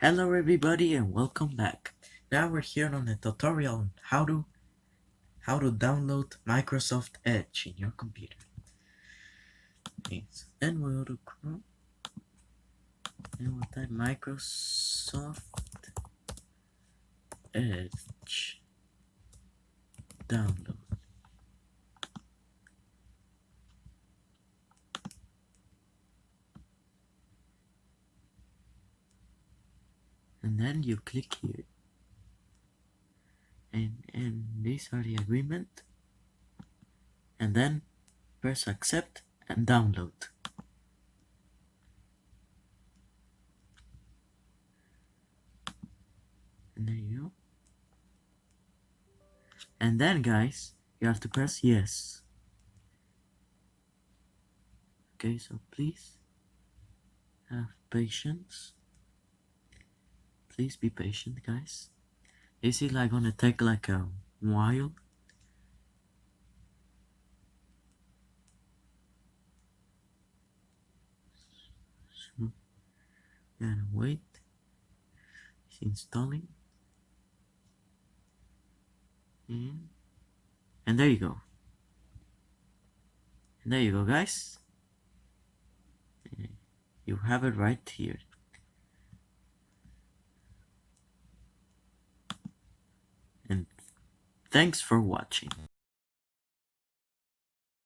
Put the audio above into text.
Hello everybody and welcome back. Now we're here on a tutorial on how to download Microsoft Edge in your computer. Yes. Then we'll go to Chrome and we'll type Microsoft Edge download. And then you click here. And these are the agreement. And then press accept and download. And there you go. And then guys, you have to press yes. Okay, so please have patience. Please be patient, guys. This is like gonna take like a while. So, gotta wait. It's installing. And there you go. And there you go, guys. You have it right here. And thanks for watching.